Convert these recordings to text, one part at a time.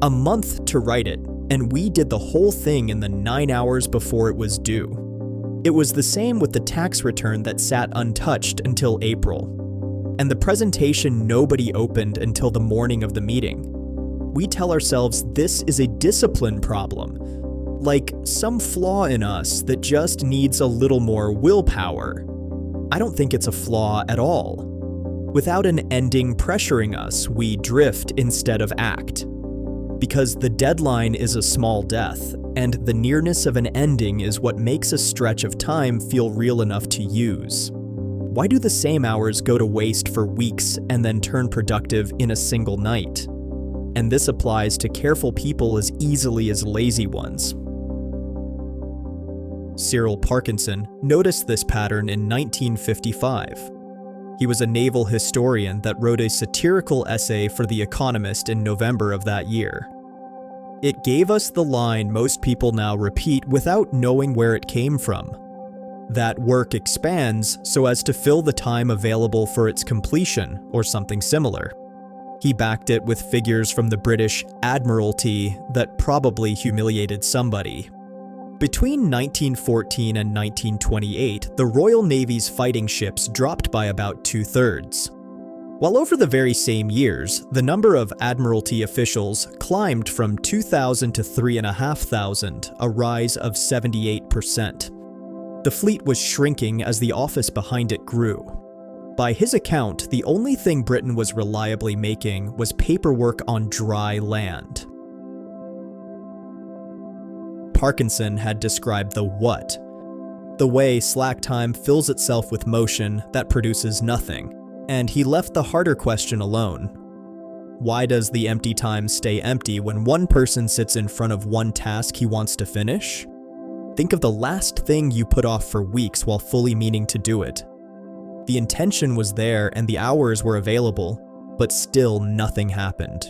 A month to write it, and we did the whole thing in the 9 hours before it was due. It was the same with the tax return that sat untouched until April. And the presentation nobody opened until the morning of the meeting. We tell ourselves this is a discipline problem, like some flaw in us that just needs a little more willpower. I don't think it's a flaw at all. Without an ending pressuring us, we drift instead of act. Because the deadline is a small death, and the nearness of an ending is what makes a stretch of time feel real enough to use. Why do the same hours go to waste for weeks and then turn productive in a single night? And this applies to careful people as easily as lazy ones. Cyril Parkinson noticed this pattern in 1955. He was a naval historian that wrote a satirical essay for The Economist in November of that year. It gave us the line most people now repeat without knowing where it came from. That work expands so as to fill the time available for its completion, or something similar. He backed it with figures from the British Admiralty that probably humiliated somebody. Between 1914 and 1928, the Royal Navy's fighting ships dropped by about 2/3. While over the very same years, the number of Admiralty officials climbed from 2,000 to 3,500, a rise of 78%. The fleet was shrinking as the office behind it grew. By his account, the only thing Britain was reliably making was paperwork on dry land. Parkinson had described the what, the way slack time fills itself with motion that produces nothing, and he left the harder question alone. Why does the empty time stay empty when one person sits in front of one task he wants to finish? Think of the last thing you put off for weeks while fully meaning to do it. The intention was there and the hours were available, but still nothing happened.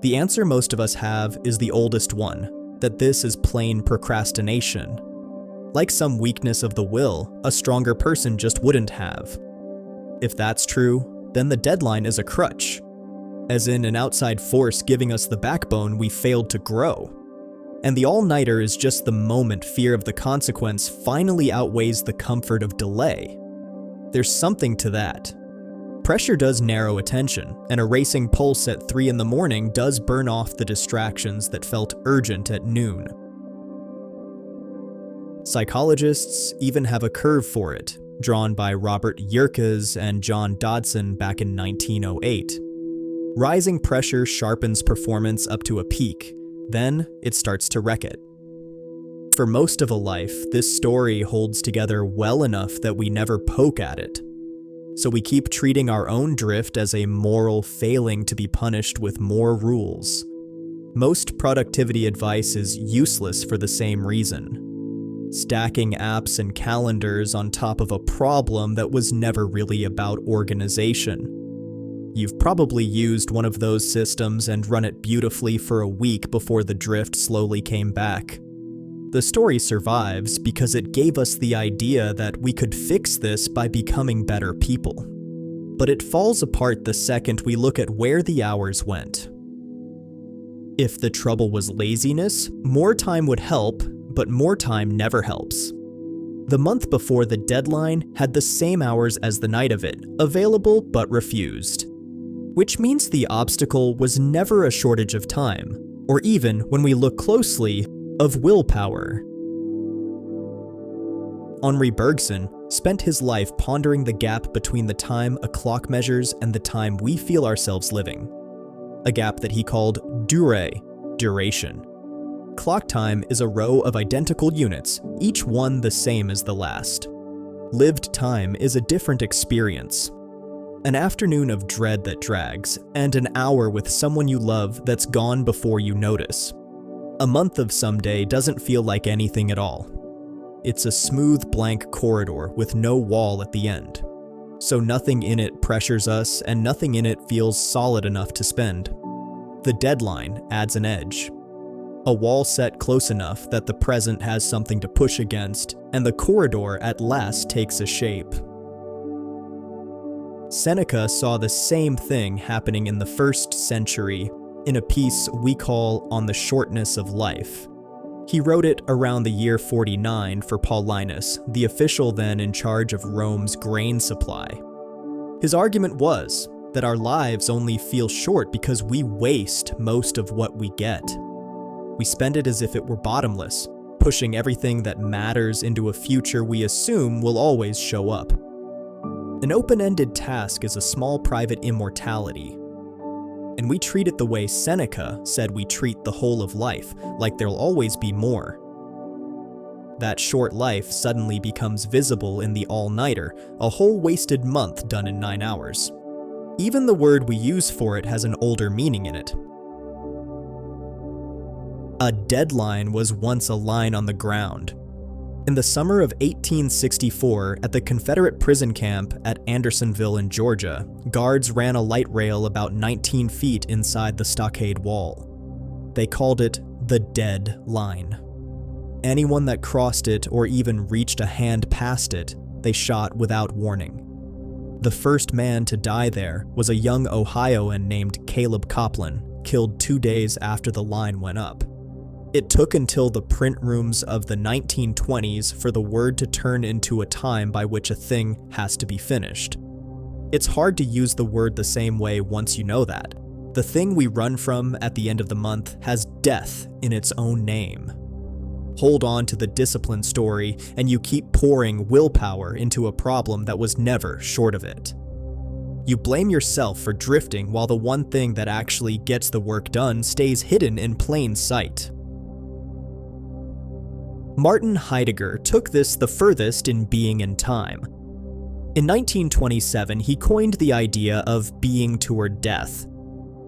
The answer most of us have is the oldest one, that this is plain procrastination. Like some weakness of the will, a stronger person just wouldn't have. If that's true, then the deadline is a crutch, as in an outside force giving us the backbone we failed to grow. And the all-nighter is just the moment fear of the consequence finally outweighs the comfort of delay. There's something to that. Pressure does narrow attention, and a racing pulse at 3 in the morning does burn off the distractions that felt urgent at noon. Psychologists even have a curve for it, drawn by Robert Yerkes and John Dodson back in 1908. Rising pressure sharpens performance up to a peak, then it starts to wreck it. For most of a life, this story holds together well enough that we never poke at it. So we keep treating our own drift as a moral failing to be punished with more rules. Most productivity advice is useless for the same reason. Stacking apps and calendars on top of a problem that was never really about organization. You've probably used one of those systems and run it beautifully for a week before the drift slowly came back. The story survives because it gave us the idea that we could fix this by becoming better people. But it falls apart the second we look at where the hours went. If the trouble was laziness, more time would help, but more time never helps. The month before the deadline had the same hours as the night of it, available but refused. Which means the obstacle was never a shortage of time, or even, when we look closely, of willpower. Henri Bergson spent his life pondering the gap between the time a clock measures and the time we feel ourselves living. A gap that he called Durée, duration. Clock time is a row of identical units, each one the same as the last. Lived time is a different experience. An afternoon of dread that drags, and an hour with someone you love that's gone before you notice. A month of someday doesn't feel like anything at all. It's a smooth blank corridor with no wall at the end. So nothing in it pressures us and nothing in it feels solid enough to spend. The deadline adds an edge. A wall set close enough that the present has something to push against, and the corridor at last takes a shape. Seneca saw the same thing happening in the 1st century in a piece we call On the Shortness of Life. He wrote it around the year 49 for Paulinus, the official then in charge of Rome's grain supply. His argument was that our lives only feel short because we waste most of what we get. We spend it as if it were bottomless, pushing everything that matters into a future we assume will always show up. An open-ended task is a small private immortality, and we treat it the way Seneca said we treat the whole of life, like there'll always be more. That short life suddenly becomes visible in the all-nighter, a whole wasted month done in 9 hours. Even the word we use for it has an older meaning in it. A deadline was once a line on the ground. In the summer of 1864, at the Confederate prison camp at Andersonville in Georgia, guards ran a light rail about 19 feet inside the stockade wall. They called it the dead line. Anyone that crossed it or even reached a hand past it, they shot without warning. The first man to die there was a young Ohioan named Caleb Copeland, killed 2 days after the line went up. It took until the print rooms of the 1920s for the word to turn into a time by which a thing has to be finished. It's hard to use the word the same way once you know that. The thing we run from at the end of the month has death in its own name. Hold on to the discipline story, and you keep pouring willpower into a problem that was never short of it. You blame yourself for drifting while the one thing that actually gets the work done stays hidden in plain sight. Martin Heidegger took this the furthest in Being and Time. In 1927, he coined the idea of being toward death.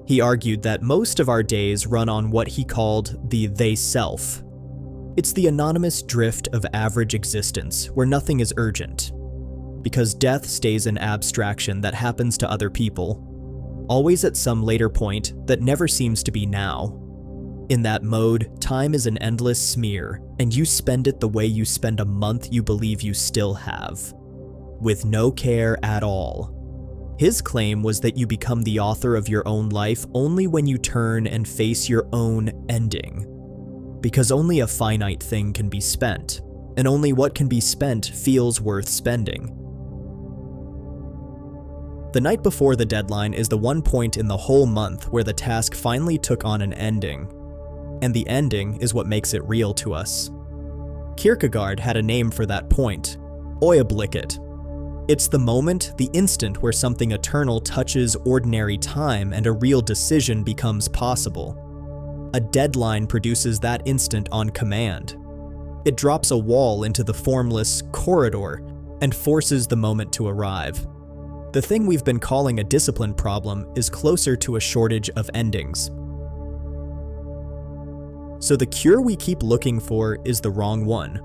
He argued that most of our days run on what he called the they-self. It's the anonymous drift of average existence, where nothing is urgent. Because death stays an abstraction that happens to other people, always at some later point that never seems to be now. In that mode, time is an endless smear, and you spend it the way you spend a month you believe you still have, with no care at all. His claim was that you become the author of your own life only when you turn and face your own ending. Because only a finite thing can be spent, and only what can be spent feels worth spending. The night before the deadline is the one point in the whole month where the task finally took on an ending. And the ending is what makes it real to us. Kierkegaard had a name for that point, Øyeblikket. It's the moment, the instant where something eternal touches ordinary time and a real decision becomes possible. A deadline produces that instant on command. It drops a wall into the formless corridor and forces the moment to arrive. The thing we've been calling a discipline problem is closer to a shortage of endings. So the cure we keep looking for is the wrong one.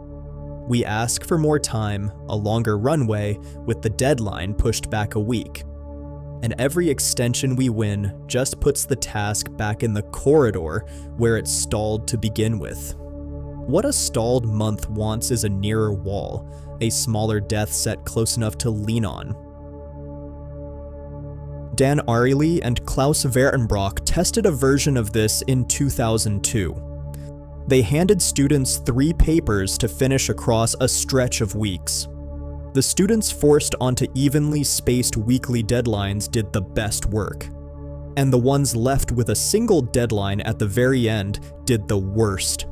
We ask for more time, a longer runway, with the deadline pushed back a week. And every extension we win just puts the task back in the corridor where it stalled to begin with. What a stalled month wants is a nearer wall, a smaller death set close enough to lean on. Dan Ariely and Klaus Wertenbrock tested a version of this in 2002. They handed students 3 papers to finish across a stretch of weeks. The students forced onto evenly spaced weekly deadlines did the best work, and the ones left with a single deadline at the very end did the worst.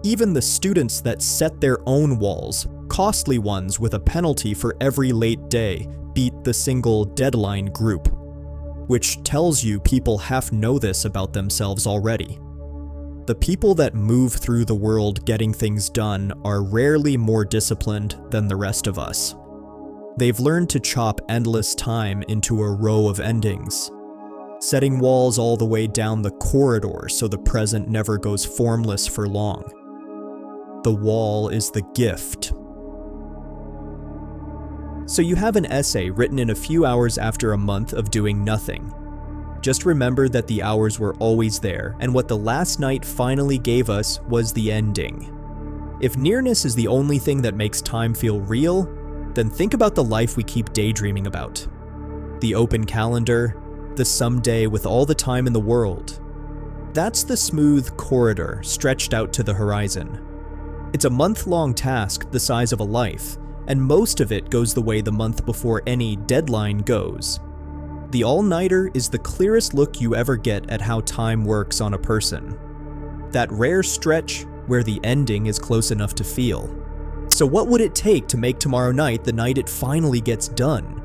Even the students that set their own walls, costly ones with a penalty for every late day, beat the single deadline group, which tells you people half know this about themselves already. The people that move through the world getting things done are rarely more disciplined than the rest of us. They've learned to chop endless time into a row of endings, setting walls all the way down the corridor so the present never goes formless for long. The wall is the gift. So you have an essay written in a few hours after a month of doing nothing. Just remember that the hours were always there, and what the last night finally gave us was the ending. If nearness is the only thing that makes time feel real, then think about the life we keep daydreaming about. the open calendar, the someday with all the time in the world. That's the smooth corridor stretched out to the horizon. It's a month-long task the size of a life, and most of it goes the way the month before any deadline goes. The all-nighter is the clearest look you ever get at how time works on a person. That rare stretch where the ending is close enough to feel. So what would it take to make tomorrow night the night it finally gets done?